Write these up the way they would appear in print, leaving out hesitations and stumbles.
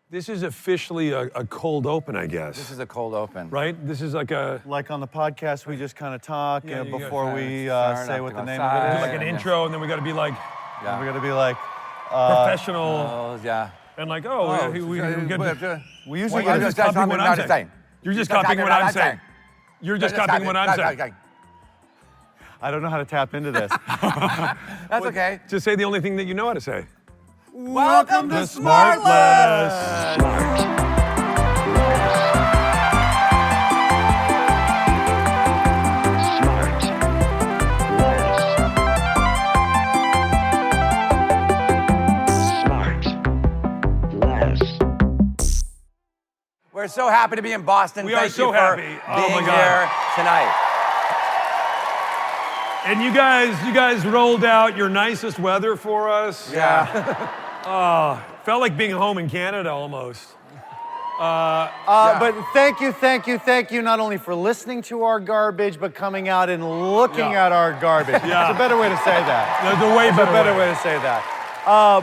This is officially a cold open, I guess. This is a cold open. Right? This is like a... Like on the podcast, we just kind of talk before we say what the name of Do it is. like an intro, and then we got to be like... Yeah. We got to be like... professional. Yeah. And like, we usually you're just copying what I'm saying. You're just copying what I'm saying. You're just copying what I'm saying. I don't know how to tap into this. That's okay. Just say the only thing that you know how to say. Welcome to SmartLess. We're so happy to be in Boston. We are so Thank you happy. for Oh being my God. here tonight. And you guys rolled out your nicest weather for us. Yeah. Felt like being home in Canada almost. But thank you, not only for listening to our garbage, but coming out and looking at our garbage. Yeah. It's a better way to say that. There's a way better way to say that. All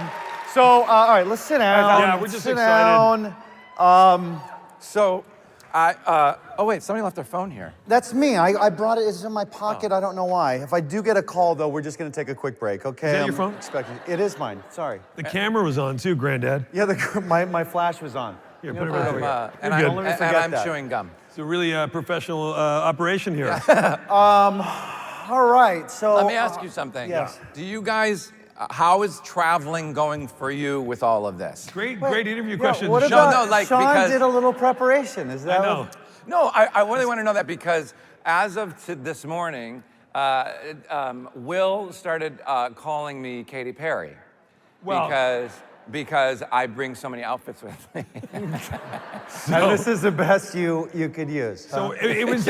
right, let's sit down. Yeah, we're just sit excited. Down. So, oh wait, somebody left their phone here. That's me. I brought it. It's in my pocket. I don't know why. If I do get a call, though, we're just going to take a quick break, okay? Is that your phone? It is mine. Sorry. The camera was on too, Granddad. Yeah, my flash was on. Here, put it right over here. And You're I'm, good. and I'm chewing gum. It's a really professional operation here. All right, so... Let me ask you something. Yes. Do you guys, how is traveling going for you with all of this? Great interview questions. What Sean. about like, Sean because- did a little preparation. Is that I know. No, I really want to know that because as of this morning, Will started calling me Katy Perry. Well- Because I bring so many outfits with me. And this is the best you could use. So it was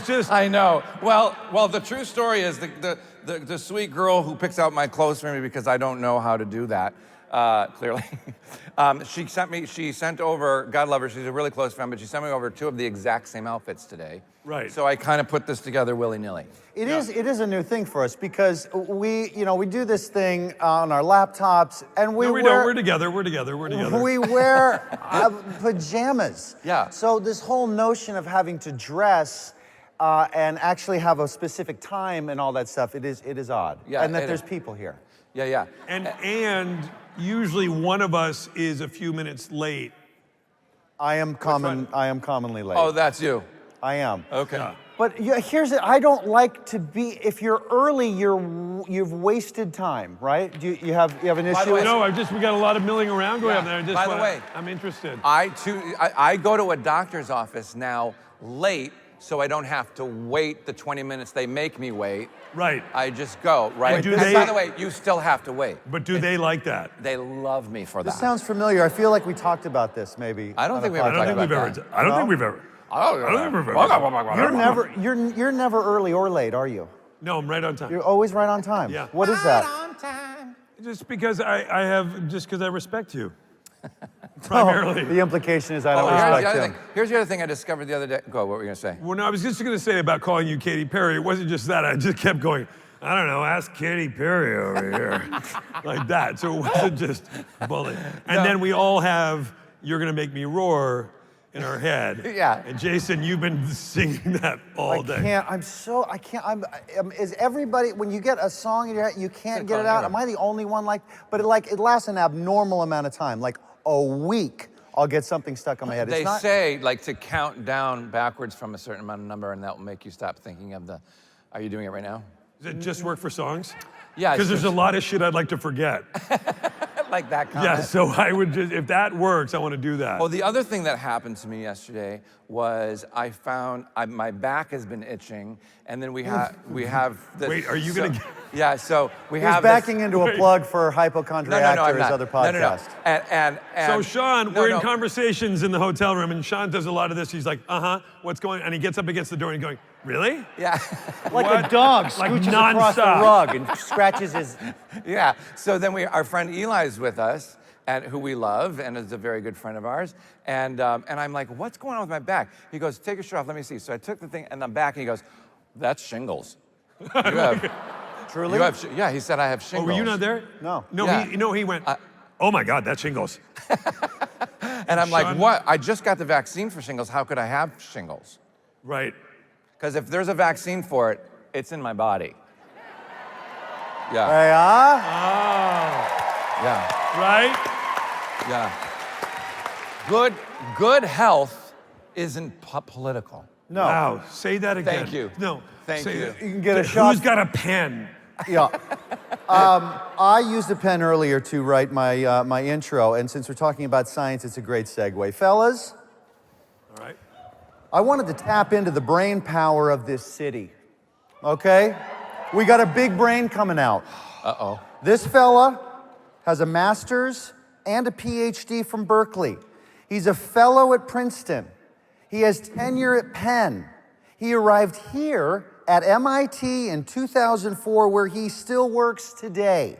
just... I know. Well, the true story is the sweet girl who picks out my clothes for me because I don't know how to do that. Clearly, she sent over. God love her. She's a really close friend, but she sent me over 2 of the exact same outfits today. Right. So I kind of put this together willy-nilly. It is a new thing for us because we do this thing on our laptops and we We're together. We're together. We wear pajamas. Yeah. So this whole notion of having to dress and actually have a specific time and all that stuff, it is odd. Yeah, And that it there's is. people here. Yeah. And usually one of us is a few minutes late. I am commonly late. Oh, that's you. I am. Okay. Yeah. But here's it. I don't like to be. If you're early, you've wasted time, right? Do you have an issue? By the way, No, we got a lot of milling around going on there. By the way, I'm interested. I go to a doctor's office now late, so I don't have to wait the 20 minutes they make me wait. Right. I just go, right? do And they- by the way, you still have to wait. But do they like that? They love me for that. This sounds familiar. I feel like we talked about this maybe. I don't on think a we ever I don't talked think we've about ever. that. I don't No? think we've ever. podcast. You're never early or late, are you? No, I'm right on time. You're always right on time. Yeah. What is that? On time. Just because I respect you. Primarily. The implication is I Oh, don't here's the respect other him. thing. Here's the other thing I discovered the other day. Go, what were you gonna say? Well, no, I was just going to say about calling you Katy Perry. It wasn't just that. I just kept going, I don't know, ask Katy Perry over here. Like that. So it wasn't just bully. And then we all have You're Gonna Make Me Roar in our head. Yeah. And Jason, you've been singing that all day. I can't, is everybody, when you get a song in your head, you can't get it out? Am I the only one but it lasts an abnormal amount of time, like a week. I'll get something stuck on my head. They say like to count down backwards from a certain amount of number, and that will make you stop thinking of the. Are you doing it right now? Does it just work for songs? Yeah. Because there's a lot of shit I'd like to forget. like that comment. Yeah, so I would just, if that works, I want to do that. Well, the other thing that happened to me yesterday was I found my back has been itching, and then we have this. Wait, are you gonna? Yeah, so we He's have backing into a plug for Hypochondriac I'm or his not. other podcast. And So Sean, we're in conversations in the hotel room, and Sean does a lot of this. He's like, what's going on? And he gets up against the door and going, really? Yeah. Like What? a dog Like scooches across the nonstop. rug and scratches his... Yeah. So then our friend Eli's with us, and who we love, and is a very good friend of ours. And I'm like, what's going on with my back? He goes, take your shirt off, let me see. So I took the thing, and I'm back, and he goes, that's shingles. You have... Truly? Yeah, he said I have shingles. Oh, were you not there? No. No, Yeah. he went, oh my God, that's shingles. And I'm like, Shun- what? I just got the vaccine for shingles. How could I have shingles? Right. Because if there's a vaccine for it, it's in my body. Yeah. Hey, Oh. Yeah. Right? Yeah. Good health isn't political. No. Wow. Say that again. Thank you. No. Thank say you. that. You can get a shot. Who's got a pen? Yeah. I used a pen earlier to write my, my intro, and since we're talking about science, it's a great segue. Fellas, All right. I wanted to tap into the brain power of this city, okay? We got a big brain coming out. Uh-oh. This fella has a master's and a PhD from Berkeley. He's a fellow at Princeton. He has tenure at Penn. He arrived here at MIT in 2004, where he still works today.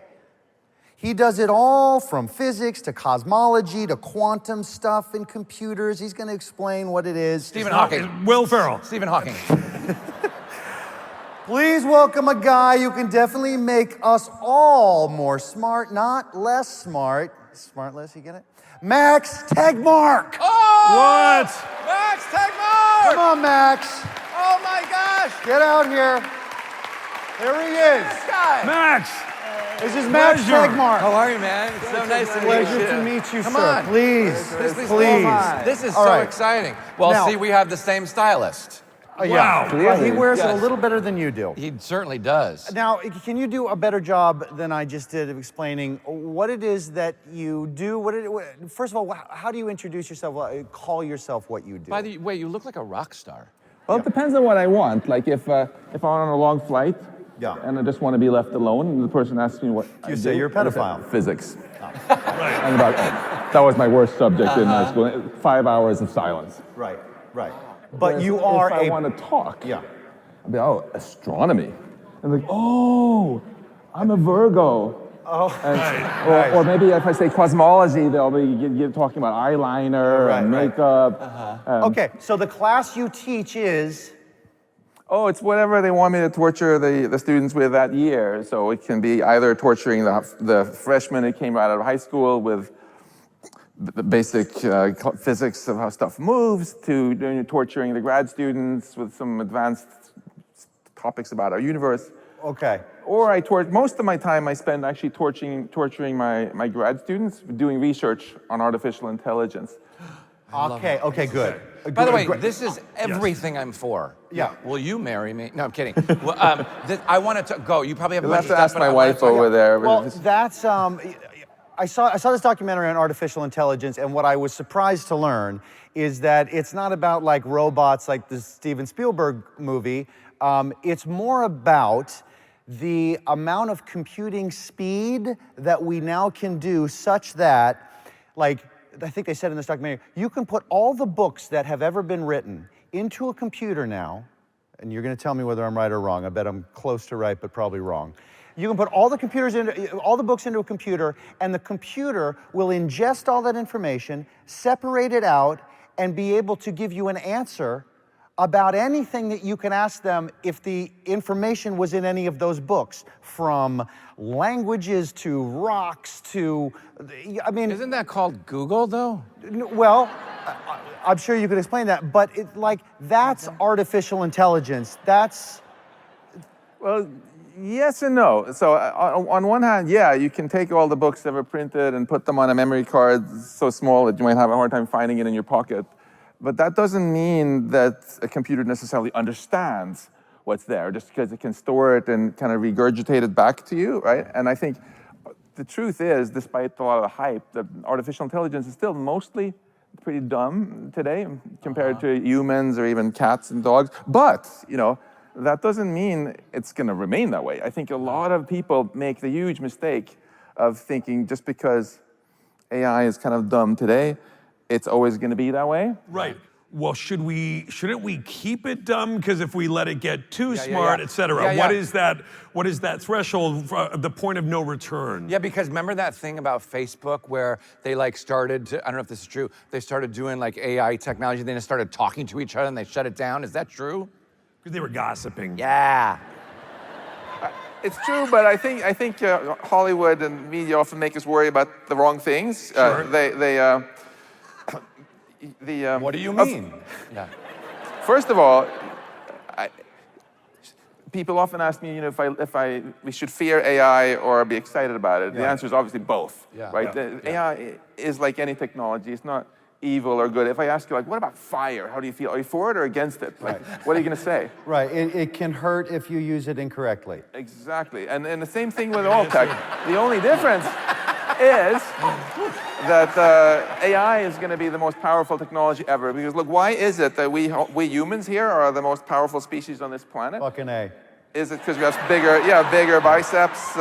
He does it all from physics to cosmology to quantum stuff in computers. He's going to explain what it is. Stephen Hawking. Will Ferrell. Stephen Hawking. Please welcome a guy who can definitely make us all more smart, not less smart. SmartLess, you get it? Max Tegmark! Oh! What? Max Tegmark! Come on, Max. Oh my gosh! Get out here. There he is. This guy! Max. This is Max Pleasure. Tegmark. How are you, man? It's so nice to meet Pleasure you. to meet you, Come sir. on. Please, please. This is All so right. exciting. Well, Now- see, we have the same stylist. Yeah. Wow. He wears it a Yes. little better than you do. He certainly does. Now, can you do a better job than I just did of explaining what it is that you do? First of all, how do you introduce yourself? Call yourself what you do? By the way, you look like a rock star. Well, it depends on what I want. Like if I'm on a long flight, Yeah. and I just want to be left alone, and the person asks me what You I say do, you're a I say, pedophile. Physics. Right. And that was my worst subject in high school. 5 hours of silence. Right, right. But Whereas you are if I want to talk, Yeah. I'll be, oh, astronomy. And like, oh, I'm a Virgo. Oh, Right. Or maybe if I say cosmology, they'll be talking about eyeliner Right, and right. makeup. Okay, so the class you teach is. Oh, it's whatever they want me to torture the students with that year. So it can be either torturing the freshmen that came out of high school with the basic physics of how stuff moves, to torturing the grad students with some advanced topics about our universe. Okay. Or most of my time I spend actually torturing my grad students doing research on artificial intelligence. Okay, good. By the way, Great. this is everything I'm for. Yeah. Will you marry me? No, I'm kidding. Well, I wanted to go. You probably have a You'll bunch have of to stuff, ask but my I wanna wife talk- over there. Well, that's I saw this documentary on artificial intelligence, and what I was surprised to learn is that it's not about like robots like the Steven Spielberg movie. It's more about the amount of computing speed that we now can do, such that, like I think they said in this documentary, you can put all the books that have ever been written into a computer now, and you're going to tell me whether I'm right or wrong. I bet I'm close to right, but probably wrong. You can put all the books into a computer, and the computer will ingest all that information, separate it out, and be able to give you an answer about anything that you can ask them if the information was in any of those books, from languages to rocks to, I mean, Isn't that called Google, though? well, I'm sure you could explain that, but that's artificial intelligence. That's, Well, yes and no. So on one hand, yeah, you can take all the books that were printed and put them on a memory card so small that you might have a hard time finding it in your pocket. But that doesn't mean that a computer necessarily understands what's there, just because it can store it and kind of regurgitate it back to you, right? And I think the truth is, despite a lot of the hype, that artificial intelligence is still mostly pretty dumb today compared to humans or even cats and dogs. But, that doesn't mean it's going to remain that way. I think a lot of people make the huge mistake of thinking just because AI is kind of dumb today, it's always going to be that way. Right. Well, shouldn't we keep it dumb? Because if we let it get too Yeah, smart, yeah. et cetera, Yeah, yeah. what is that threshold, the point of no return? Yeah, because remember that thing about Facebook where they started to, I don't know if this is true, they started doing AI technology, then they started talking to each other and they shut it down. Is that true? Because they were gossiping. Yeah. It's true, but I think Hollywood and media often make us worry about the wrong things. Sure. What do you mean? Yeah. First of all, people often ask me, if we should fear AI or be excited about it. The answer is obviously both, right? AI is like any technology. It's not evil or good. If I ask you, like, what about fire? How do you feel? Are you for it or against it? Like, what are you going to say? Right. It can hurt if you use it incorrectly. Exactly. And the same thing with all tech. The only difference is that AI is going to be the most powerful technology ever. Because look, why is it that we humans here are the most powerful species on this planet? Fucking A. Is it because we have bigger biceps,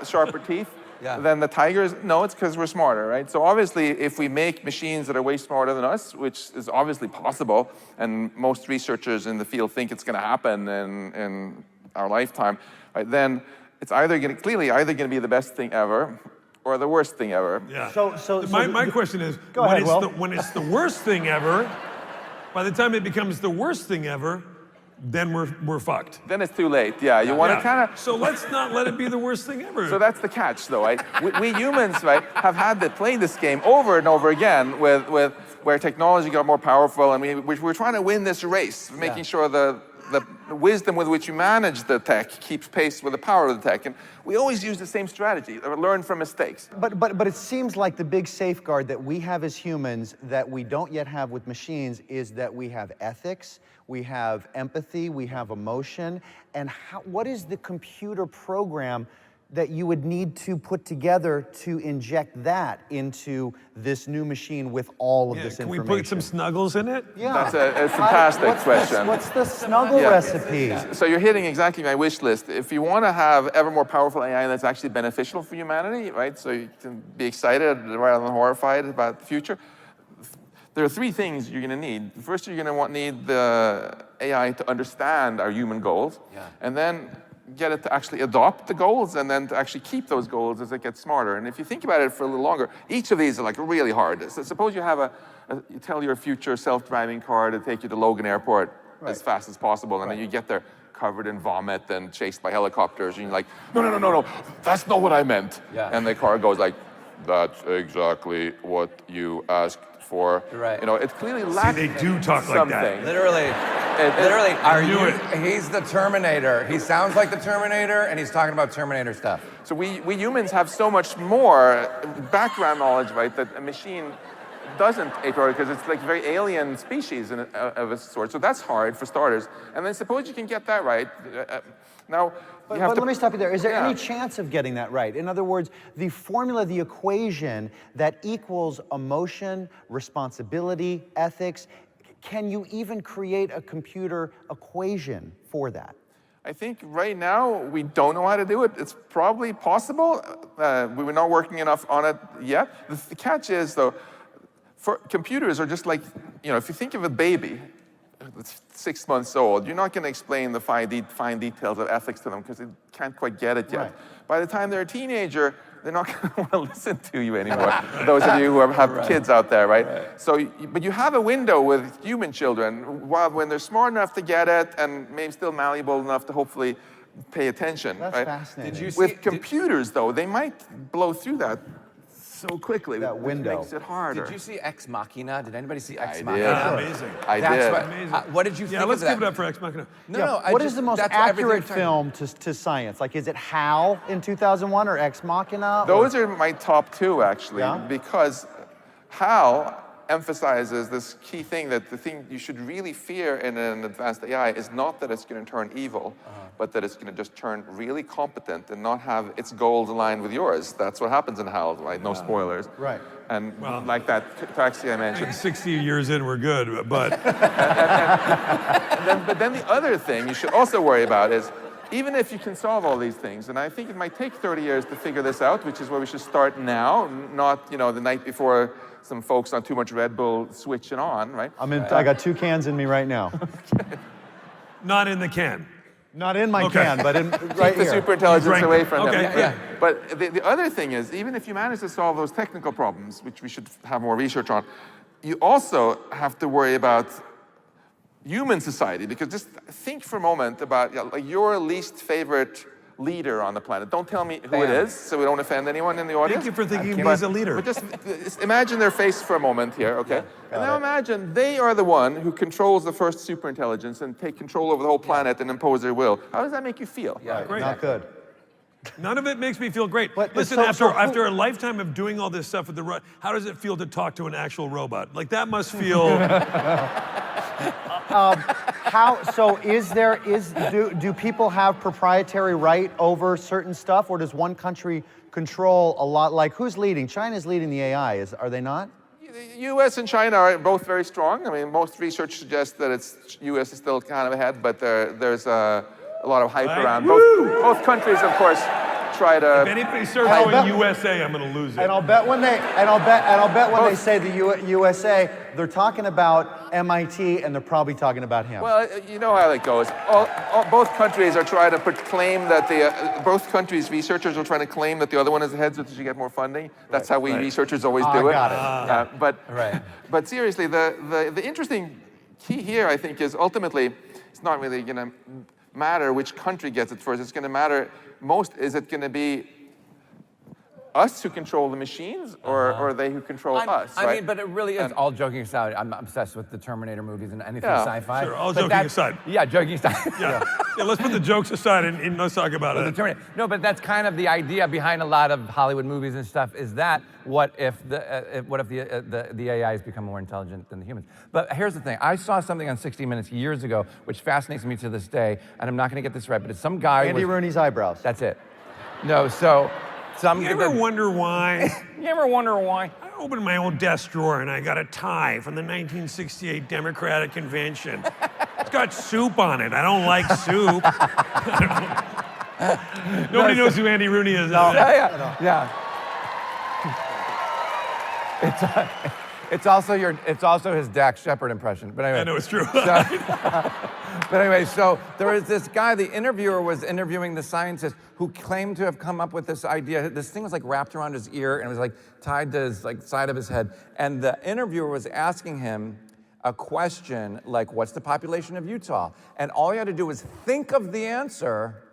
sharper teeth than the tigers? No, it's because we're smarter, right? So obviously, if we make machines that are way smarter than us, which is obviously possible, and most researchers in the field think it's going to happen in our lifetime, right, then it's either going to be the best thing ever or the worst thing ever. Yeah. So my question is, Go ahead, Will. when it's the worst thing ever, by the time it becomes the worst thing ever, then we're fucked. Then it's too late. Yeah, you want to kind of. So let's not let it be the worst thing ever. So that's the catch, though, right? we humans, right, have had to play this game over and over again with where technology got more powerful, and we're trying to win this race, making sure the wisdom with which you manage the tech keeps pace with the power of the tech. And we always use the same strategy, learn from mistakes. But it seems like the big safeguard that we have as humans that we don't yet have with machines is that we have ethics, we have empathy, we have emotion. And what is the computer program that you would need to put together to inject that into this new machine with all of this can information? we put some snuggles in it? Yeah. That's a fantastic question. What's the snuggle recipe? So you're hitting exactly my wish list. If you want to have ever more powerful AI that's actually beneficial for humanity, right? So you can be excited rather than horrified about the future. There are three things you're going to need. First, you're going to need the AI to understand our human goals, and then get it to actually adopt the goals, and then to actually keep those goals as it gets smarter. And if you think about it for a little longer, each of these are like really hard. So suppose you have you tell your future self-driving car to take you to Logan Airport as fast as possible, and then you get there covered in vomit and chased by helicopters, and you're like, no, that's not what I meant. And the car goes like, that's exactly what you asked for. Right. It clearly lacks they do talk something. like that. Literally, he's the Terminator. He sounds like the Terminator, and he's talking about Terminator stuff. So we humans have so much more background knowledge, right, that a machine doesn't, because it's like a very alien species of a sort. So that's hard for starters. And then suppose you can get that right. Now, But let me stop you there. Is there any chance of getting that right? In other words, the formula, the equation that equals emotion, responsibility, ethics, can you even create a computer equation for that? I think right now we don't know how to do it. It's probably possible. We were not working enough on it yet. The catch is, though, for computers are just like, if you think of a baby that's 6 months old, you're not going to explain the fine details of ethics to them because they can't quite get it yet. Right. By the time they're a teenager, they're not going to want to listen to you anymore. Those of you who have kids out there, right? So, but you have a window with human children when they're smart enough to get it and maybe still malleable enough to hopefully pay attention. That's fascinating. With computers, though, they might blow through that so quickly. That window. Makes it harder. Did you see Ex Machina? Did anybody see Ex I Machina? did. That's amazing. I That's did. What, Amazing. what did you think let's of that? give it up for Ex Machina. No, What is the most that's what everything accurate you're talking- film to science? Like, is it HAL in 2001 or Ex Machina? Those are my top two, actually, Yeah? because HAL emphasizes this key thing that the thing you should really fear in an advanced AI is not that it's going to turn evil, but that it's going to just turn really competent and not have its goals aligned with yours. That's what happens in HAL, right? No spoilers. Right. And like that taxi I mentioned. 60 years in, we're good, but But then the other thing you should also worry about is, even if you can solve all these things, and I think it might take 30 years to figure this out, which is where we should start now, not the night before some folks on too much Red Bull switch it on, right? I got 2 cans in me right now. not in the can. Not in my Okay. can, but in right Keep the here. superintelligence Drank away it. from Okay, them. yeah. But the other thing is, even if you manage to solve those technical problems, which we should have more research on, you also have to worry about human society, because just think for a moment about like your least favorite leader on the planet. Don't tell me who it is, so we don't offend anyone in the audience. Thank you for thinking But- he's a leader. But just imagine their face for a moment here, okay? And now imagine they are the one who controls the first superintelligence and take control over the whole planet and impose their will. How does that make you feel? Yeah, Great. Not good. None of it makes me feel great. But- Listen, so who- after a lifetime of doing all this stuff with the how does it feel to talk to an actual robot? Like that must feel. Do people have proprietary right over certain stuff, or does one country control a lot? Like, who's leading? China's leading the AI, are they not? The U.S. and China are both very strong. I mean, most research suggests that U.S. is still kind of ahead, but there's a lot of hype Right. around. Woo! Both countries, of course, try to. If anybody starts I'll going bet- USA, I'm going to lose it. And I'll bet when they say the USA, they're talking about MIT and they're probably talking about him. Well, you know how that goes. Both countries are trying to claim that both countries' researchers are trying to claim that the other one is ahead so that you get more funding. That's how we researchers always do it. Got it. But seriously, the interesting key here, I think, is ultimately it's not really going to matter which country gets it first. It's going to matter most. Is it going to be us who control the machines, or they who control us? I right? mean, but it really is, all joking aside, I'm obsessed with the Terminator movies and anything Yeah, sci-fi. sure, all But joking that- aside. Yeah, joking aside. Yeah. Yeah, let's put the jokes aside and let's talk about The it. Terminator. No, but that's kind of the idea behind a lot of Hollywood movies and stuff. Is that what if the AIs become more intelligent than the humans? But here's the thing: I saw something on 60 Minutes years ago, which fascinates me to this day, and I'm not going to get this right, but it's some guy. Andy Rooney's eyebrows. That's it. No, so some. You ever wonder why? You ever wonder why? I opened my old desk drawer and I got a tie from the 1968 Democratic Convention. It's got soup on it. I don't like soup. Nobody knows who Andy Rooney is. Yeah. It's also his Dax Shepard impression. But anyway. I know it's true. But anyway, so there was this guy, the interviewer was interviewing the scientist who claimed to have come up with this idea. This thing was like wrapped around his ear and it was like tied to his side of his head. And the interviewer was asking him a question like, what's the population of Utah? And all he had to do was think of the answer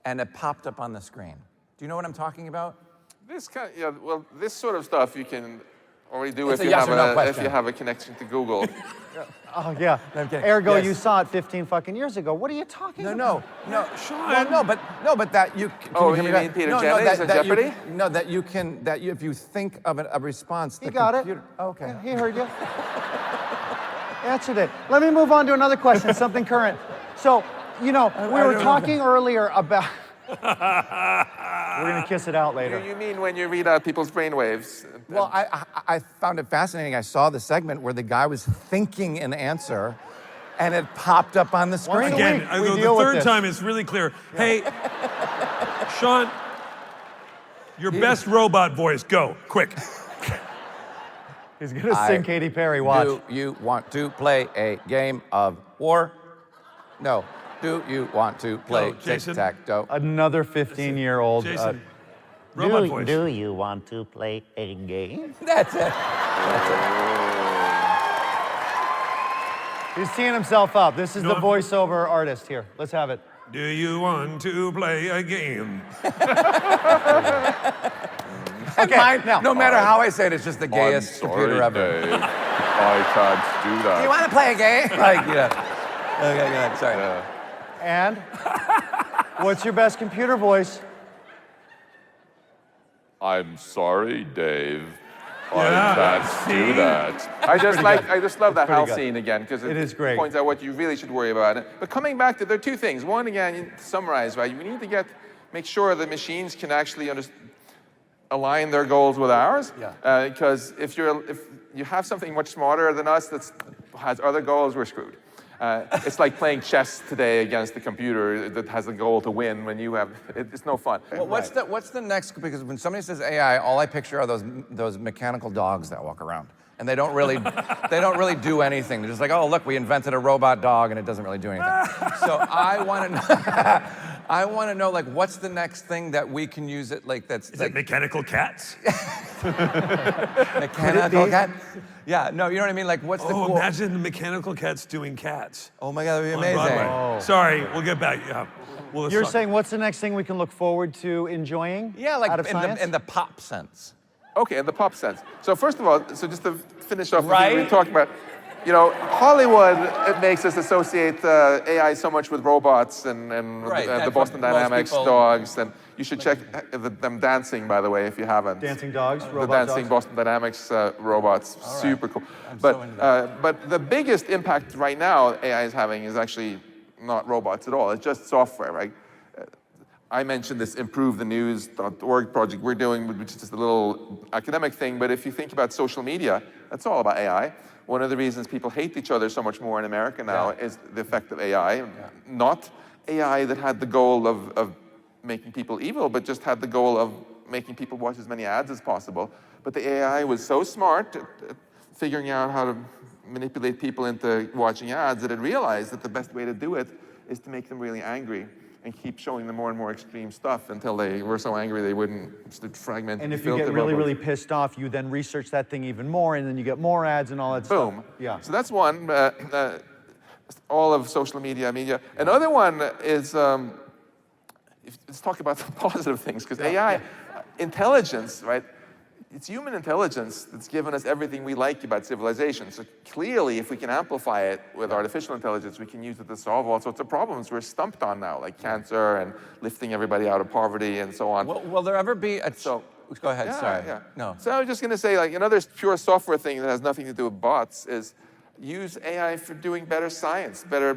and it popped up on the screen. Do you know what I'm talking about? This sort of stuff you can already do It's if a you yes or no if question. you have a connection to Google. Oh yeah. No, I'm kidding. Ergo, Yes. you saw it 15 fucking years ago. What are you talking about? No, Sean. well, but that you. Can Oh, hear you me mean back? Peter no, Jennings no, and that you, Jeopardy? no, that if you think of a response, He the got computer, it. Oh, okay. Yeah, he heard you. Answered it. Let me move on to another question, something current. So, we were talking earlier about. We're gonna kiss it out later. You mean when you read out people's brainwaves? Well, I found it fascinating. I saw the segment where the guy was thinking an answer, and it popped up on the screen. Again, we the deal with third this. time it's really clear. Hey, Sean, your best robot voice, go, quick. He's gonna sing Katy Perry. Watch. Do you want to play a game of war? No. Do you want to play Jason. tic-tac-toe? Another 15-year-old. Jason, robot voice. Do you want to play a game? That's it. He's teeing himself up. This is No, the I'm- voiceover artist here. Let's have it. Do you want to play a game? Okay, now- no matter how I say it, it's just the gayest computer ever. Dave. I can't do that. Do you want to play a game? Like, yeah. Okay, good. Sorry. And what's your best computer voice? I'm sorry, Dave. Yeah, I can't do that. I just love that pretty Hal good. scene again because It is great. points out what you really should worry about. But coming back to, there are two things. One, again, to summarize, right? We need to make sure that machines can actually align their goals with ours. Yeah. Because if you have something much smarter than us that has other goals, we're screwed. It's like playing chess today against the computer that has a goal to win when you have. It's no fun. Well, what's the next? Because when somebody says AI, all I picture are those mechanical dogs that walk around, and they don't really do anything. They're just like, oh look, we invented a robot dog, and it doesn't really do anything. So I want to know. I want to know, like, what's the next thing that we can use it, like, that's Is like it mechanical cats? mechanical cat? Yeah, no, you know what I mean? Like, what's the Oh, cool? imagine the mechanical cats doing cats. Oh my God, that'd be on amazing. Broadway. Sorry, we'll get back. Yeah. Well, let's You're talk- saying what's the next thing we can look forward to enjoying? Yeah, like out of in science? the pop sense. Okay, in the pop sense. So first of all, so just to finish off Right. what we were talking about, Hollywood, it makes us associate AI so much with robots and Right, the that's Boston what most Dynamics people- dogs. And you should check them dancing, by the way, if you haven't. Dancing dogs, The robot dancing dogs? Boston Dynamics robots, super cool. I'm But so into that. but the biggest impact right now AI is having is actually not robots at all. It's just software, right? I mentioned this improvethenews.org project we're doing, which is just a little academic thing, but if you think about social media, that's all about AI. One of the reasons people hate each other so much more in America now is the effect of AI. Not AI that had the goal of making people evil, but just had the goal of making people watch as many ads as possible. But the AI was so smart at figuring out how to manipulate people into watching ads that it realized that the best way to do it is to make them really angry and keep showing them more and more extreme stuff until they were so angry they wouldn't just fragment. And if you get really, really pissed off, you then research that thing even more, and then you get more ads and all that stuff. Boom. Yeah. So that's one. All of social media. Another one is let's talk about the positive things, because AI, intelligence, right? It's human intelligence that's given us everything we like about civilization. So clearly, if we can amplify it with artificial intelligence, we can use it to solve all sorts of problems we're stumped on now, like cancer and lifting everybody out of poverty and so on. Will there ever be a... So- Go ahead, sorry. Yeah. No. So I was just going to say, like, another pure software thing that has nothing to do with bots is use AI for doing better science, better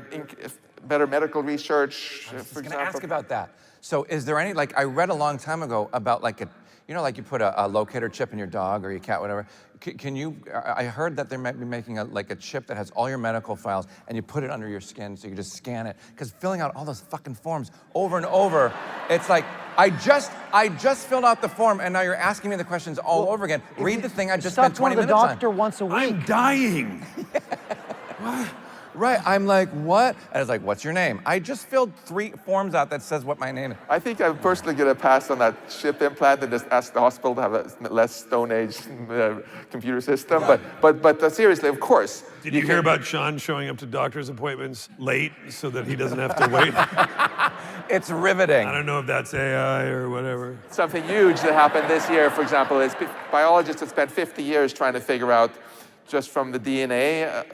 medical research, I was for just going to ask example. about that. So is there any, like, I read a long time ago about, like, like you put a locator chip in your dog or your cat, whatever. Can you, I heard that they might be making a chip that has all your medical files and you put it under your skin so you can just scan it. Because filling out all those fucking forms over and over, it's like, I just filled out the form and now you're asking me the questions all over again. Read the thing I just spent 20 Stop going to minutes the on. doctor once a week. I'm dying. Right, I'm like, what? And I was like, what's your name? I just filled 3 forms out that says what my name is. I think I'm personally going to pass on that chip implant and just ask the hospital to have a less Stone Age computer system. But seriously, of course. Did you hear about Sean showing up to doctor's appointments late so that he doesn't have to wait? It's riveting. I don't know if that's AI or whatever. Something huge that happened this year, for example, is biologists have spent 50 years trying to figure out, just from the DNA,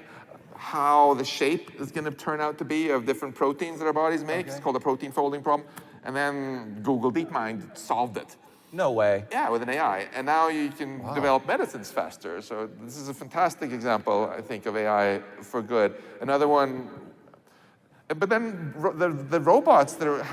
how the shape is going to turn out to be of different proteins that our bodies make. Okay. It's called the protein folding problem. And then Google DeepMind solved it. No way. Yeah, with an AI. And now you can develop medicines faster. So this is a fantastic example, I think, of AI for good. Another one, but then the robots that are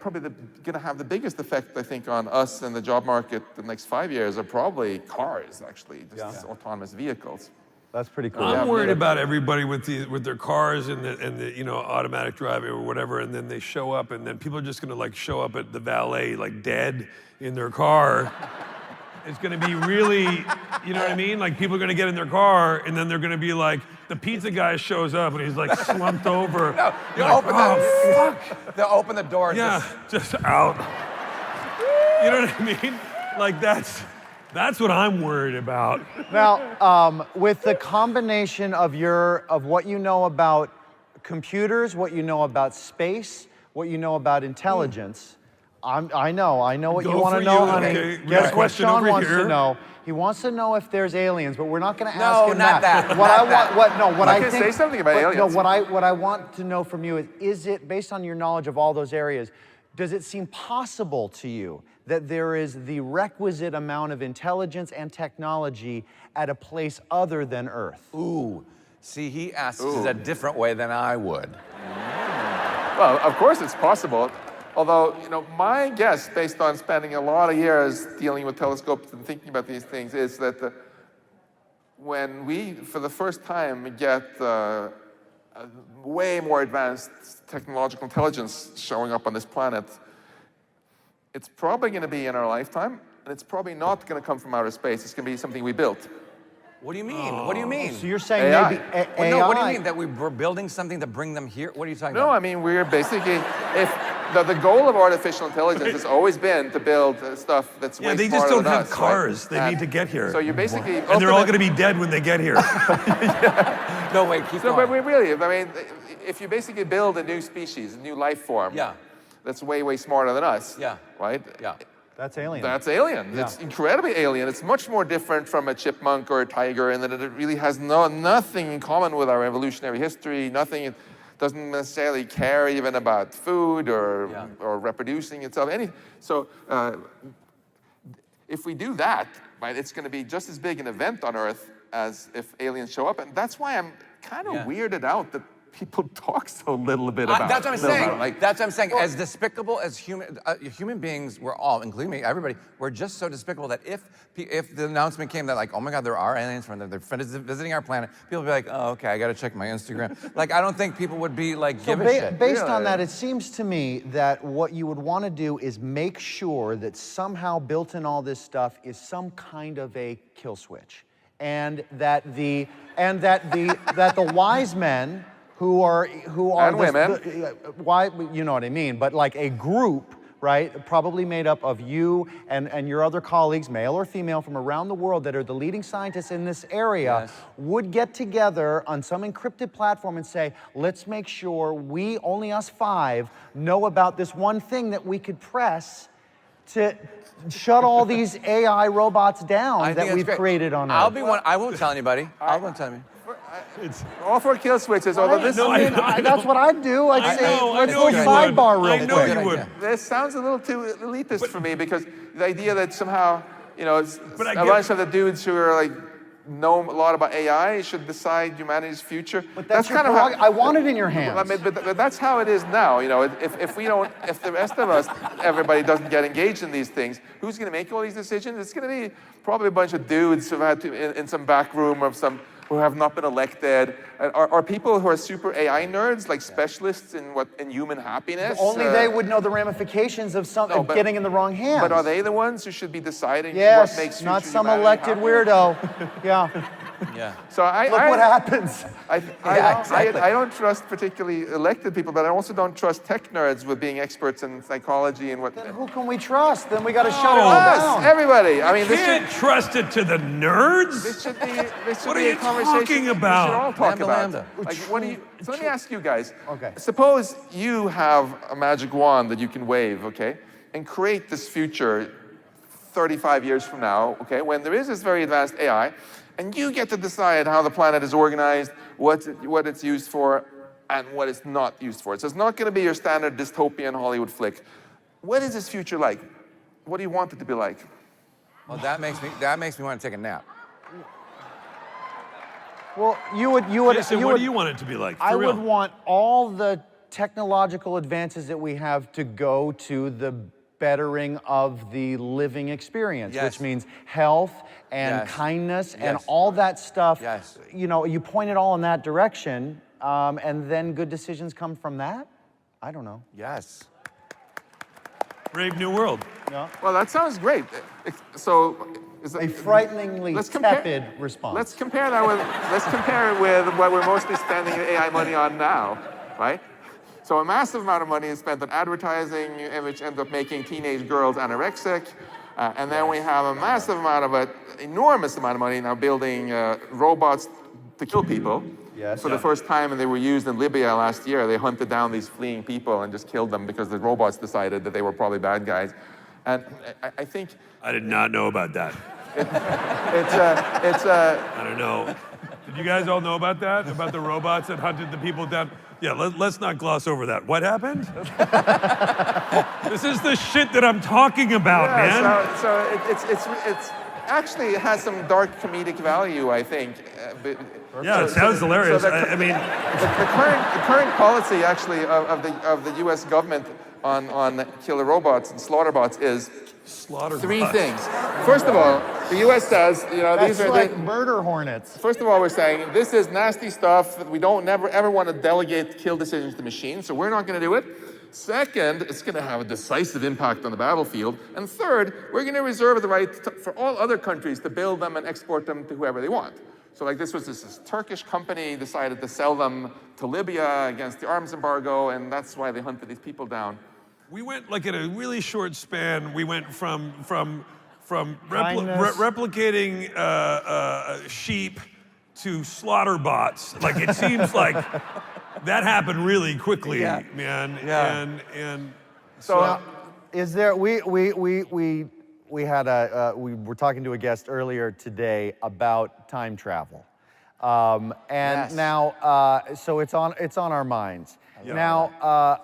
probably going to have the biggest effect, I think, on us and the job market the next 5 years are probably cars, actually, just autonomous vehicles. That's pretty cool. I'm worried about everybody with their cars and the automatic driving or whatever, and then they show up, and then people are just gonna like show up at the valet like dead in their car. It's gonna be really, you know what I mean? Like people are gonna get in their car, and then they're gonna be like, the pizza guy shows up, and he's like slumped over. No, you like, open fuck. They'll open the door. Yeah, just out. You know what I mean? Like that's what I'm worried about. Now, with the combination of what you know about computers, what you know about space, what you know about intelligence, I know what you Go want for to know, you. honey. Okay, we got a Guess what question Sean over wants here. to know? He wants to know if there's aliens, but we're not going to No, ask him not that. What Not I that. want, what I I can think. say something about but aliens. No, what I want to know from you is it based on your knowledge of all those areas? Does it seem possible to you that there is the requisite amount of intelligence and technology at a place other than Earth? Ooh, see, he asks it a different way than I would. Well, of course it's possible. Although, my guess, based on spending a lot of years dealing with telescopes and thinking about these things, is that when we, for the first time, get way more advanced technological intelligence showing up on this planet, it's probably going to be in our lifetime, and it's probably not going to come from outer space. It's going to be something we built. What do you mean? What do you mean? So you're saying AI. maybe Well, AI? no, what do you mean? That we're building something to bring them here? What are you talking No, about? I mean, we're basically, the goal of artificial intelligence has always been to build stuff that's way Yeah, they smarter just don't than have us, cars. right? They need to get here. So you're basically and they're all going to be dead when they get here. No, wait, keep So, going. but really, I mean, if you basically build a new species, a new life form, Yeah. that's way smarter than us, Yeah. right? Yeah. That's alien. That's alien. Yeah. It's incredibly alien. It's much more different from a chipmunk or a tiger in that it really has nothing in common with our evolutionary history. Nothing. It doesn't necessarily care even about food or reproducing itself. So if we do that, right, it's going to be just as big an event on Earth as if aliens show up, and that's why I'm kind of weirded out that people talk so little bit about. That's what I'm little saying. about it. Like, That's what I'm saying. As despicable as human beings, we're all, including me, everybody, we're just so despicable that if the announcement came that like, oh my God, there are aliens from they're visiting our planet, people would be like, oh, okay, I got to check my Instagram. Like, I don't think people would be like, give a shit. Based on that, it seems to me that what you would want to do is make sure that somehow built in all this stuff is some kind of a kill switch, and that the wise men who are And women. Why, you know what I mean, but like a group, right, probably made up of you and your other colleagues, male or female, from around the world that are the leading scientists in this area, would get together on some encrypted platform and say, let's make sure only us 5, know about this one thing that we could press to shut all these AI robots down that we've created on Earth. I'll be one. I won't tell anybody. I won't tell anybody. all for kill switches, although this That's what I'd do. I'd say, let's go you would. sidebar real I know quick. you would. this sounds a little too elitist for me, because the idea that somehow, you know, But I a get- bunch of the dudes who are like know a lot about AI should decide humanity's future. But that's your kind of how, prerogative. I want it in your hands. I mean, but that's how it is now. You know, if the rest of us, everybody doesn't get engaged in these things, who's going to make all these decisions? It's going to be probably a bunch of dudes who've had to in some back room of some who have not been elected, are people who are super AI nerds, like specialists in human happiness. Only they would know the ramifications of getting in the wrong hands. But are they the ones who should be deciding Yes, what makes not future some humanity elected happy? weirdo. Yeah. Yeah. So Look what happens. I don't trust particularly elected people, but I also don't trust tech nerds with being experts in psychology and what. Then who can we trust? Then we got to shut it all Us, down. everybody. I mean, this Can't trust it to the nerds. should be. This should What are be you a conversation talking we about? should all talk Lambda, about. lambda. Like, what do you? So let me ask you guys. Okay. Suppose you have a magic wand that you can wave, okay, and create this future 35 years from now, okay, when there is this very advanced AI, and you get to decide how the planet is organized, what it's used for, and what it's not used for. So it's not going to be your standard dystopian Hollywood flick. What is this future like? What do you want it to be like? Well, that makes me want to take a nap. Well, Jason, what do you want it to be like? For I real? would want all the technological advances that we have to go to the bettering of the living experience, Yes. which means health and Yes. kindness and Yes. all that stuff. Yes. You know, you point it all in that direction, and then good decisions come from that? I don't know. Yes. Brave New World. Well, that sounds great. So, A frighteningly tepid response. Let's compare it with what we're mostly spending AI money on now, right? So a massive amount of money is spent on advertising, which ends up making teenage girls anorexic. And then we have a massive amount of enormous amount of money now building robots to kill people. Yes. For the first time, and they were used in Libya last year. They hunted down these fleeing people and just killed them because the robots decided that they were probably bad guys. And I think I did not know about that. it's I don't know. Did you guys all know about that? About the robots that hunted the people down? Yeah, let's not gloss over that. What happened? This is the shit that I'm talking about, man. It's actually it has some dark comedic value, I think. Yeah, it sounds hilarious. I mean, the current policy actually of the U.S. government on killer robots and slaughter bots is slaughter three bots. things. First of all, the U.S. says, you know, That's these are like murder hornets. First of all, we're saying this is nasty stuff. We don't never ever want to delegate kill decisions to machines, so we're not going to do it. Second, it's going to have a decisive impact on the battlefield. And third, we're going to reserve the right for all other countries to build them and export them to whoever they want. So like this Turkish company decided to sell them to Libya against the arms embargo, and that's why they hunted these people down. We went like in a really short span. We went from Kindness. replicating sheep to slaughter bots. Like it seems like that happened really quickly, Yeah. man. Yeah. And So, Now, is there we had we were talking to a guest earlier today about time travel, and Yes. now so it's on our minds. Yeah. Now,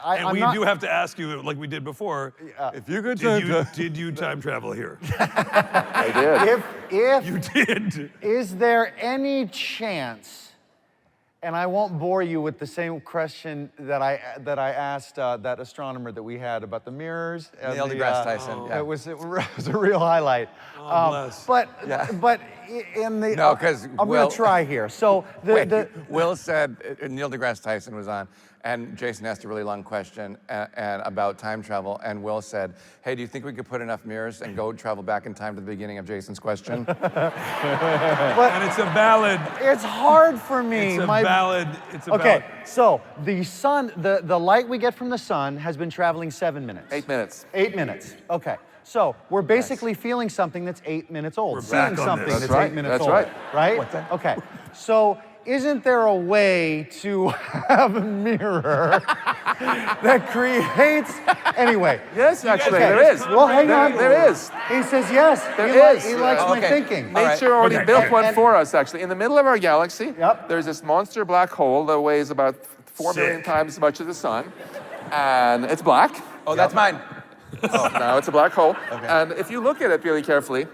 and I'm we not, do have to ask you, like we did before, if you could did you time travel here? I did. if You did. is there any chance, and I won't bore you with the same question that I asked that astronomer that we had about the mirrors. and Neil the, deGrasse Tyson, yeah. It was a real highlight. Bless. But Yeah. but in the No, 'cause I'm Will- gonna try here. So the Will said, Neil deGrasse Tyson was on, and Jason asked a really long question and about time travel, and Will said, hey, do you think we could put enough mirrors and go travel back in time to the beginning of Jason's question? And it's a valid. it's hard for me. It's a valid. It's a Okay, valid. so the sun, the light we get from the sun has been traveling 7 minutes. 8 minutes. 8 minutes. Okay. So we're basically feeling something that's 8 minutes old. We're Seeing back on something this. that's That's right. 8 minutes That's old. right. Right? What's that? Okay. So isn't there a way to have a mirror that creates anyway? Yes, actually, Okay. there is. Well, hang on. There is. He says yes. There he is. He likes my Okay. thinking. All right. Nature already Okay. built one And- for us, actually. In the middle of our galaxy, Yep. there's this monster black hole that weighs about 4 million Sick. times as much as the sun. And it's black. Oh, that's mine. No, it's a black hole. And if you look at it really carefully,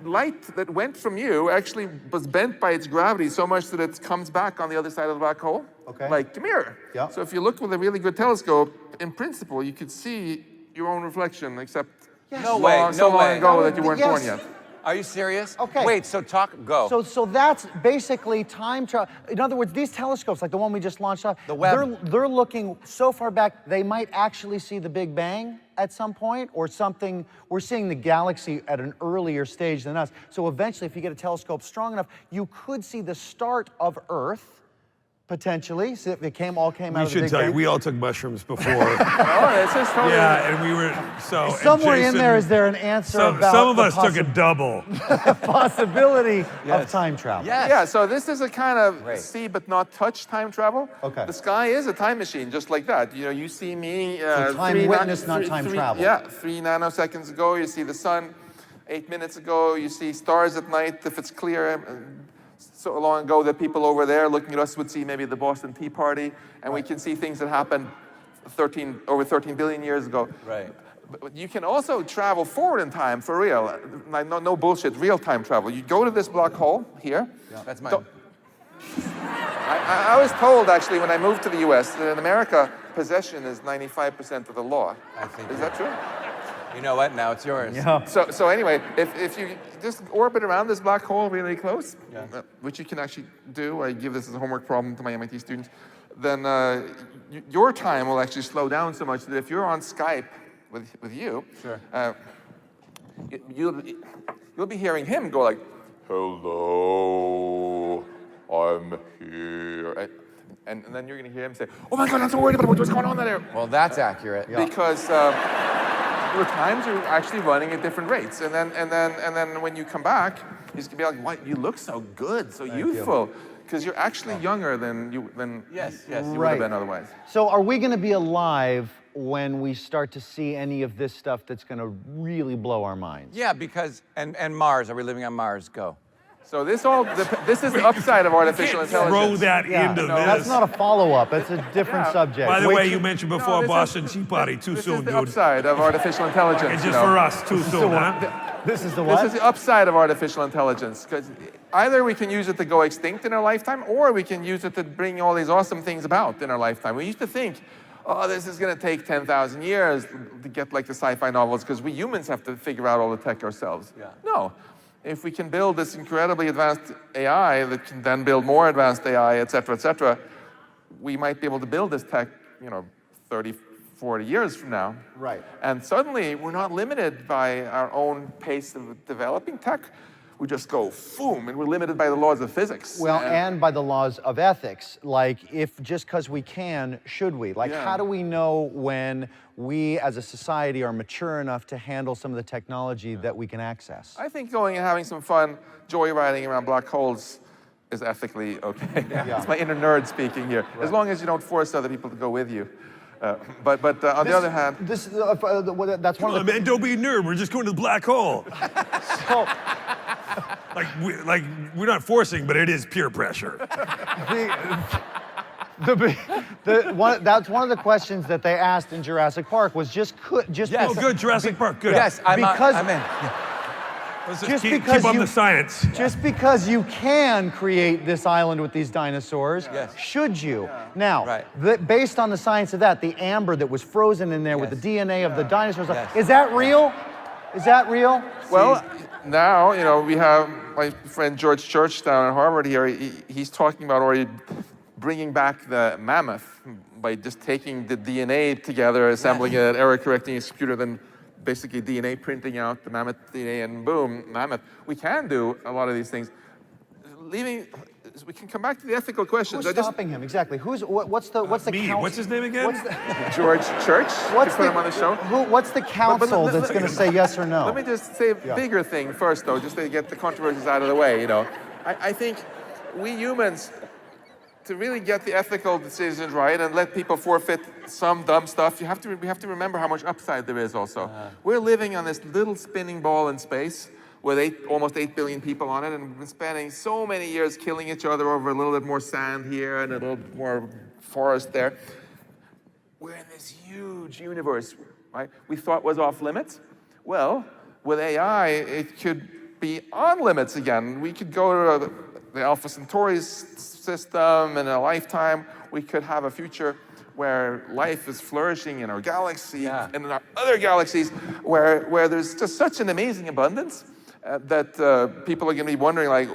light that went from you actually was bent by its gravity so much that it comes back on the other side of the black hole, Okay. like a mirror. Yeah. So if you look with a really good telescope, in principle, you could see your own reflection, except No way, so no long way. ago that you weren't Yes. born yet. Are you serious? Okay. Wait, so go. So that's basically time travel. In other words, these telescopes, like the one we just launched off, The Webb. they're looking so far back, they might actually see the Big Bang at some point or something. We're seeing the galaxy at an earlier stage than us. So eventually, if you get a telescope strong enough, you could see the start of Earth, potentially. So if it all came We out of the should Big tell you, Bang. we all took mushrooms before. Oh, this is totally. Yeah, and we were so. and Somewhere in Jason- there, is there an answer about Some of the us took a double. possibility of Yes. time travel? Yes. Yeah, so this is a kind of Great. see but not touch time travel. Okay. The sky is a time machine, just like that. You know, you see me. time witness, not time travel. Yeah, 3 nanoseconds ago, you see the sun. 8 minutes ago, you see stars at night if it's clear. So long ago that people over there looking at us would see maybe the Boston Tea Party, and we can see things that happened over 13 billion years ago. Right. But you can also travel forward in time for real. Like, no bullshit, real time travel. You go to this black hole here. That's mine. Don't- I was told actually when I moved to the US that in America, possession is 95% of the law. I think Is that true? You know what? Now it's yours. Yeah. So anyway, if you just orbit around this black hole really close, which you can actually do, I give this as a homework problem to my MIT students, then your time will actually slow down so much that if you're on Skype with you, Sure. you'll be hearing him go like, Hello, I'm here. and then you're going to hear him say, "Oh my God, I'm so worried about what's going on there," Well, that's accurate. because your times are actually running at different rates. And then when you come back, he's going to be like, "What? You look so good, so youthful." Because you're actually younger than you would have Right. been otherwise. So are we going to be alive when we start to see any of this stuff that's going to really blow our minds? Yeah, because and Mars. Are we living on Mars? Go. So this is the upside of artificial Can't intelligence. throw that into no, this. That's not a follow-up. That's a different Yeah. subject. By the Wait way, till- you mentioned before this Boston is- Tea Party. Too This soon, is the dude. upside of artificial intelligence. It's you just know. for us. Too soon, huh? This is the This what? is the upside of artificial intelligence, because either we can use it to go extinct in our lifetime, or we can use it to bring all these awesome things about in our lifetime. We used to think, oh, this is going to take 10,000 years to get like the sci-fi novels, because we humans have to figure out all the tech ourselves. Yeah. No. If we can build this incredibly advanced AI that can then build more advanced AI, et cetera, we might be able to build this tech, 30, 40 years from now. Right. And suddenly, we're not limited by our own pace of developing tech. we just go boom, and we're limited by the laws of physics. Well, and by the laws of ethics. Like, if just because we can, should we? Like, how do we know when we as a society are mature enough to handle some of the technology that we can access? I think going and having some fun, joyriding around black holes is ethically okay. It's my inner nerd speaking here. As long as you don't force other people to go with you. But on the other hand, that's one of the. Man, don't be a nerd. We're just going to the black hole. So, Like we're not forcing, but it is peer pressure. That's one of the questions that they asked in Jurassic Park was Yes. Oh, good, Jurassic Park, good. Yes, I'm in. Let's just keep because on you- the science. Just because you can create this island with these dinosaurs, Yes. should you? Now, Right. based on the science of that, the amber that was frozen in there with the DNA of the dinosaurs, Yes. is that real? Is that real? well, now, we have my friend George Church down at Harvard here. He's talking about already bringing back the mammoth by just taking the DNA together, assembling it, error correcting a computer, then basically DNA printing out the mammoth DNA, and boom, mammoth. We can do a lot of these things. We can come back to the ethical questions. Who's stopping him? Exactly. What's the Me. council? What's his name again? George Church. What's put him on the show. What's the council that's going to say yes or no? Let me just say a bigger thing first, though, just to get the controversies out of the way. I think we humans, to really get the ethical decisions right and let people forfeit some dumb stuff, we have to remember how much upside there is also. We're living on this little spinning ball in space with almost 8 billion people on it, and we've been spending so many years killing each other over a little bit more sand here and a little bit more forest there. We're in this huge universe, right? We thought was off limits. Well, with AI, it could be on limits again. We could go to the Alpha Centauri system in a lifetime. We could have a future where life is flourishing in our galaxy and in our other galaxies, where there's just such an amazing abundance that people are going to be wondering, like,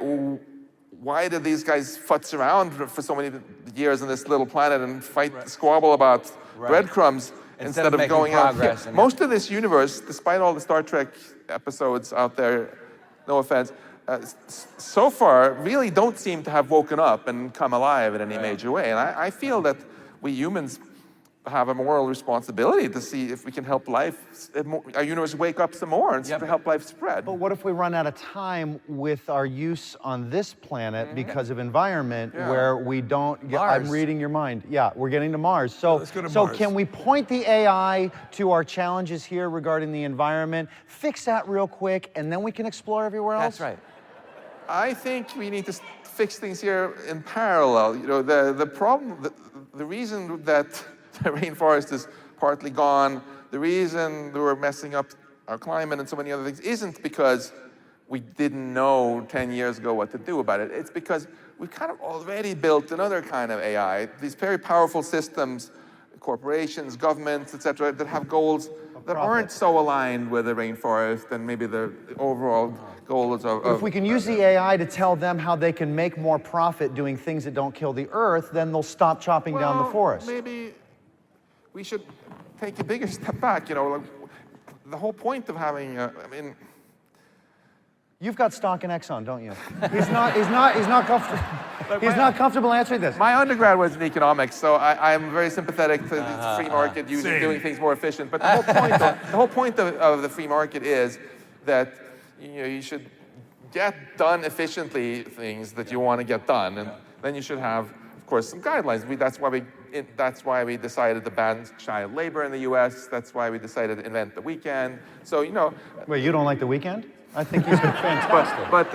why did these guys futz around for so many years on this little planet and squabble about breadcrumbs instead of going out here? Most of this universe, despite all the Star Trek episodes out there, no offense, so far really don't seem to have woken up and come alive in any major way. And I feel that we humans have a moral responsibility to see if we can help our universe wake up some more and help life spread. But what if we run out of time with our use on this planet because of environment where we don't I'm reading your mind. Yeah, we're getting to Mars. So, let's go to so Mars. can we point the AI to our challenges here regarding the environment, fix that real quick, and then we can explore everywhere else? That's right. I think we need to fix things here in parallel. The problem, the reason that the rainforest is partly gone, the reason that we're messing up our climate and so many other things isn't because we didn't know 10 years ago what to do about it. It's because we've kind of already built another kind of AI, these very powerful systems, corporations, governments, etc., that have goals that aren't so aligned with the rainforest and maybe the overall goals of... If we can use the AI to tell them how they can make more profit doing things that don't kill the earth, then they'll stop chopping down the forest. Maybe we should take a bigger step back. Like, the whole point of having, You've got stock in Exxon, don't you? He's not comfortable. He's not comfortable answering this. my undergrad was in economics, so I'm very sympathetic to the free market doing things more efficient. But the whole point of the free market is that you should get done efficiently things that you want to get done, and then you should have, of course, some guidelines. That's why we decided to ban child labor in the U.S. That's why we decided to invent the weekend. So Wait, you don't like the weekend? I think he's been fantastic. But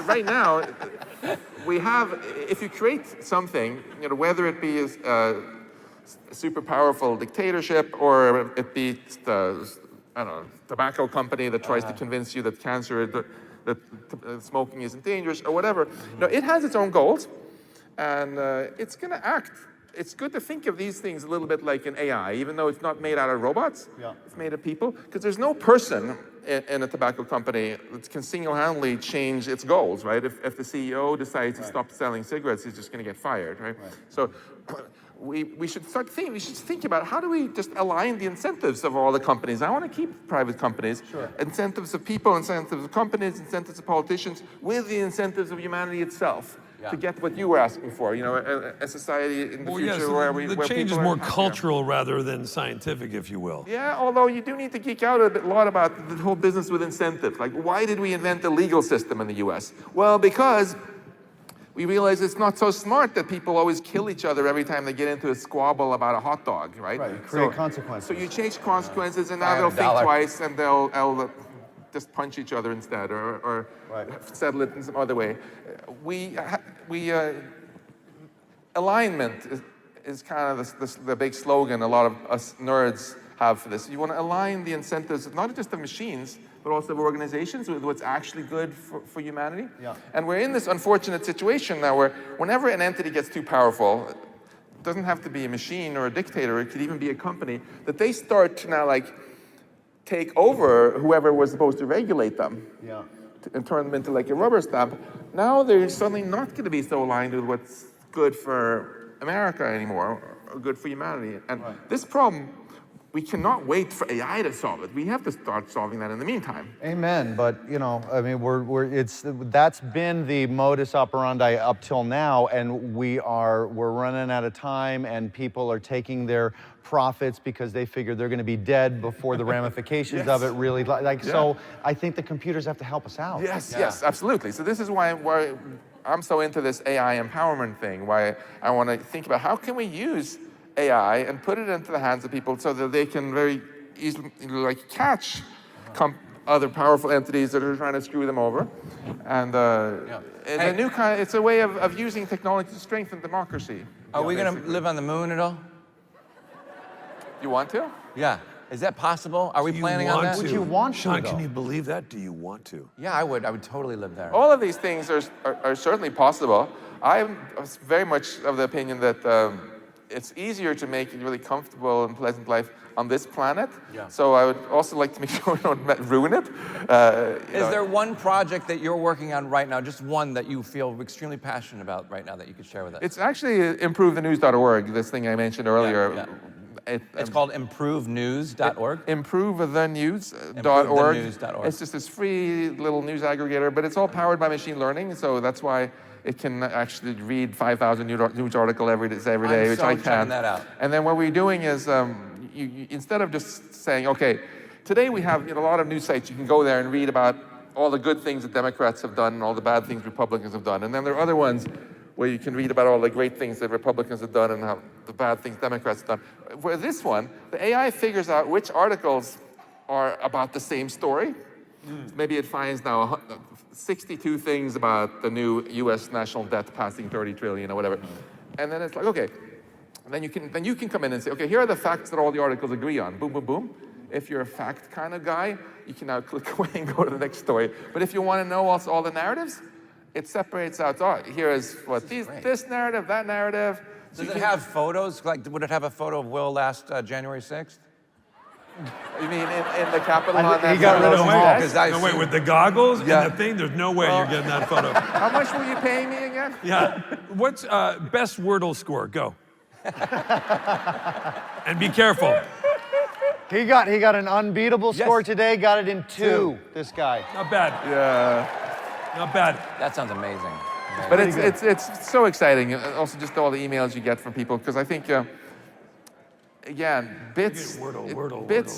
right now, we have, if you create something, whether it be a super powerful dictatorship or it be tobacco company that tries to convince you that that smoking isn't dangerous or whatever, it has its own goals, and it's going to act. It's good to think of these things a little bit like an AI, even though it's not made out of robots. It's made of people, because there's no person in a tobacco company that can single-handedly change its goals, right? If the CEO decides to stop selling cigarettes, he's just going to get fired, right? So we should start thinking, we should think about how do we just align the incentives of all the companies. I want to keep private companies, incentives of people, incentives of companies, incentives of politicians, with the incentives of humanity itself. To get what you were asking for, you know, a society in the future so where the change is people more are happier. cultural rather than scientific, if you will. Yeah, although you do need to geek out a lot about the whole business with incentives. Like, why did we invent the legal system in the US? Well, because we realized it's not so smart that people always kill each other every time they get into a squabble about a hot dog, right? Create consequences. So you change consequences, and now they'll think $5. twice, and they'll just punch each other instead, or settle it in some other way. Alignment is kind of the big slogan a lot of us nerds have for this. You want to align the incentives, not just of machines, but also of organizations with what's actually good for humanity. And we're in this unfortunate situation now where whenever an entity gets too powerful, it doesn't have to be a machine or a dictator, it could even be a company, that they start to now like take over whoever was supposed to regulate them. And turn them into like a rubber stamp. Now they're suddenly not going to be so aligned with what's good for America anymore, or good for humanity. And this problem, we cannot wait for AI to solve it. We have to start solving that in the meantime. Amen. But you know, I mean, that's been the modus operandi up till now, and we're running out of time, and people are taking their profits because they figure they're going to be dead before the ramifications of it really So I think the computers have to help us out. Yes, absolutely. So this is why I'm so into this AI empowerment thing. Why I want to think about how can we use AI and put it into the hands of people so that they can very easily like catch other powerful entities that are trying to screw them over. And it's a new kind. It's a way of using technology to strengthen democracy. Are we going to live on the moon at all? You want to? Yeah. Is that possible? Are we planning on that? Would you want to, Sean, though? can you believe that? Do you want to? Yeah, I would. I would totally live there. All of these things are certainly possible. I'm very much of the opinion that it's easier to make a really comfortable and pleasant life on this planet. So I would also like to make sure we don't ruin it. Is there one project that you're working on right now, just one that you feel extremely passionate about right now that you could share with us? It's actually improvethenews.org, this thing I mentioned earlier. It's called improvenews.org. Improvethenews.org. Improvethenews.org. It's just this free little news aggregator, but it's all powered by machine learning, so that's why it can actually read 5,000 news articles every day, which I can't. checking that out. And then what we're doing is, you, instead of just saying, okay, today we have a lot of news sites, you can go there and read about all the good things that Democrats have done and all the bad things Republicans have done. And then there are other ones where you can read about all the great things that Republicans have done and how the bad things Democrats have done. Where this one, the AI figures out which articles are about the same story. Maybe it finds now 62 things about the new US national debt passing 30 trillion or whatever. And then it's like, okay, then you can come in and say, okay, here are the facts that all the articles agree on. Boom, boom, boom. If you're a fact kind of guy, you can now click away and go to the next story. But if you want to know also all the narratives, it separates out, here is what this narrative, that narrative. Does it have photos? Like, would it have a photo of Will last January 6th? You mean in the Capitol? He got rid of them all. No, wait, with the goggles and the thing, there's no way you're getting that photo. How much were you paying me again? Yeah. What's best Wordle score? Go. And be careful. He got an unbeatable score today. Got it in 2. This guy. Not bad. Yeah. Not bad. That sounds amazing. But it's so exciting. Also, just all the emails you get from people, because I think, again, bits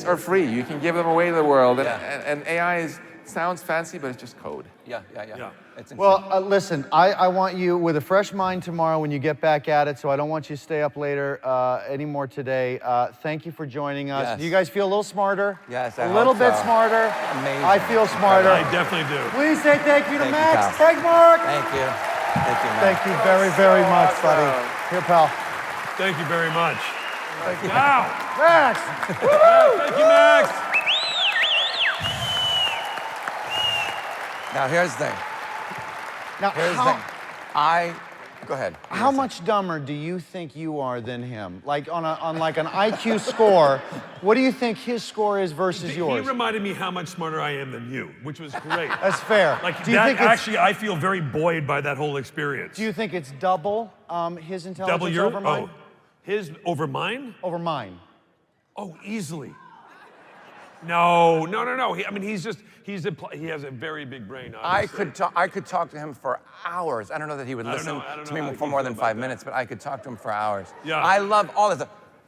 are free. You can give them away to the world, and AI sounds fancy, but it's just code. Yeah. It's insane. Well, listen, I want you with a fresh mind tomorrow when you get back at it, so I don't want you to stay up later anymore today. Thank you for joining us. Yes. Do you guys feel a little smarter? Yes, A little bit smarter. Amazing. I feel smarter. I definitely do. Please say thank you to Thank you, Max pal. Tegmark. Thank you. Thank you, man. Thank you very, very much, buddy. Here, pal. Thank you very much. Wow. Max! Thank you, Max. Now, here's the thing. Now, Here's the thing. Go ahead. how much dumber do you think you are than him? Like on like an IQ score, what do you think his score is versus yours? He reminded me how much smarter I am than you, which was great. That's fair. Like do you that, think it's, actually, I feel very buoyed by that whole experience. do you think it's double his intelligence Double your? over mine? His over mine? Over mine. Oh, easily. No. He has a very big brain. Obviously. I could talk to him for hours. I don't know that he would listen I don't to know me how for you more feel than about 5 that. minutes, but I could talk to him for hours. Yeah. I love all this.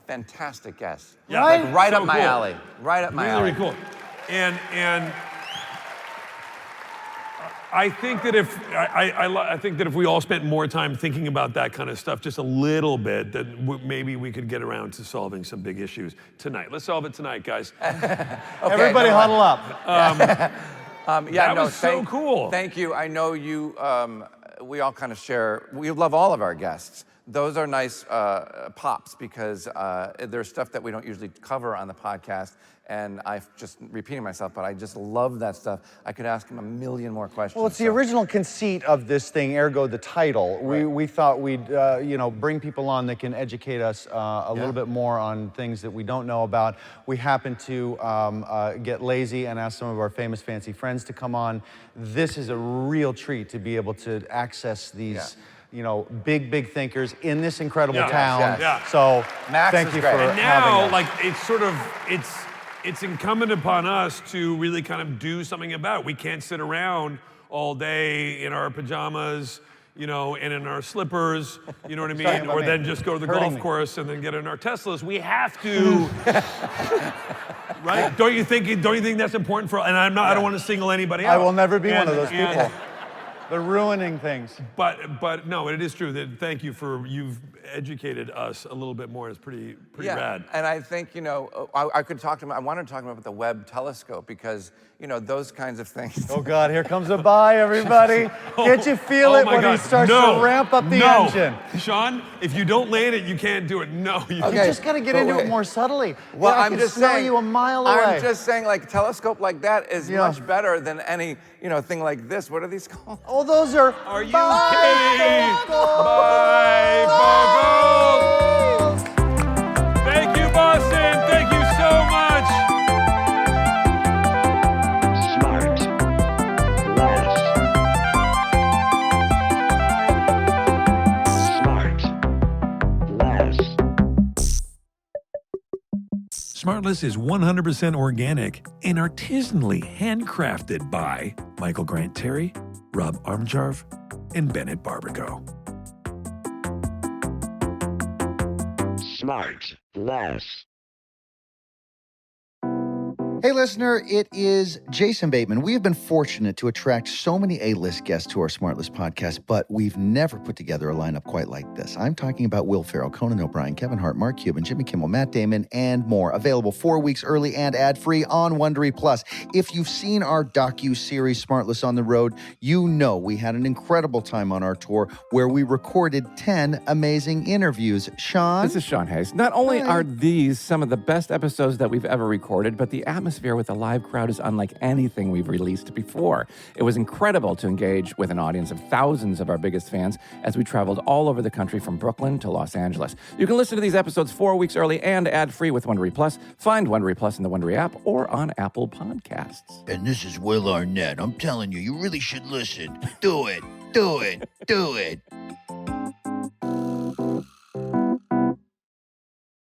Fantastic guest. Yeah. Like right So up my cool. alley. Right up my alley. Very cool. And I think that I think that if we all spent more time thinking about that kind of stuff just a little bit, that maybe we could get around to solving some big issues tonight. Let's solve it tonight, guys. Everybody huddle up. That was so cool. Thank you. I know you, we all kind of share, we love all of our guests. Those are nice pops because there's stuff that we don't usually cover on the podcast. And I'm just repeating myself, but I just love that stuff. I could ask him a million more questions. Well, it's the original conceit of this thing, ergo the title. Right. We thought we'd bring people on that can educate us a little bit more on things that we don't know about. We happened to get lazy and ask some of our famous fancy friends to come on. This is a real treat to be able to access these big thinkers in this incredible town. yes. Yeah. So Max thank is you great. for And And having now, us. it's incumbent upon us to really kind of do something about it. We can't sit around all day in our pajamas, and in our slippers, you know what I Talking mean? about Or me. then just go to the Hurting golf me. course and then get in our Teslas. We have to, right? Don't you think that's important for? And I don't want to single anybody out. I will never be one of those And- people. They're ruining things. But no, it is true that thank you you've educated us a little bit more. It's pretty rad. And I think, I could talk to him, I wanted to talk to him about the Webb telescope because, those kinds of things. Oh God, here comes a bye, everybody. Can't you feel it my when God. he starts No. to ramp up the No. engine? Sean, if you don't land it, you can't do it. No, you You just gotta get but into wait. it more subtly. Well, I I'm can just smell saying. you a mile away. I'm just saying, like, telescope like that is Yeah. much better than any, thing like this. What are these called? Oh, those are. Are you kidding? Bifocals! Thank you, Boston. Thank you so much. SmartLess is 100% organic and artisanally handcrafted by Michael Grant Terry, Rob Armjarv, and Bennett Barbago. SmartLess. Hey, listener, it is Jason Bateman. We have been fortunate to attract so many A-list guests to our SmartLess podcast, but we've never put together a lineup quite like this. I'm talking about Will Ferrell, Conan O'Brien, Kevin Hart, Mark Cuban, Jimmy Kimmel, Matt Damon, and more. Available 4 weeks early and ad-free on Wondery Plus. If you've seen our docu-series SmartLess on the Road, you know we had an incredible time on our tour where we recorded 10 amazing interviews. Sean? This is Sean Hayes. Not only are these some of the best episodes that we've ever recorded, but the atmosphere with the live crowd is unlike anything we've released before. It was incredible to engage with an audience of thousands of our biggest fans as we traveled all over the country from Brooklyn to Los Angeles. You can listen to these episodes 4 weeks early and ad-free with Wondery Plus. Find Wondery Plus in the Wondery app or on Apple Podcasts. And this is Will Arnett. I'm telling you, you really should listen. Do it. Do it. Do it.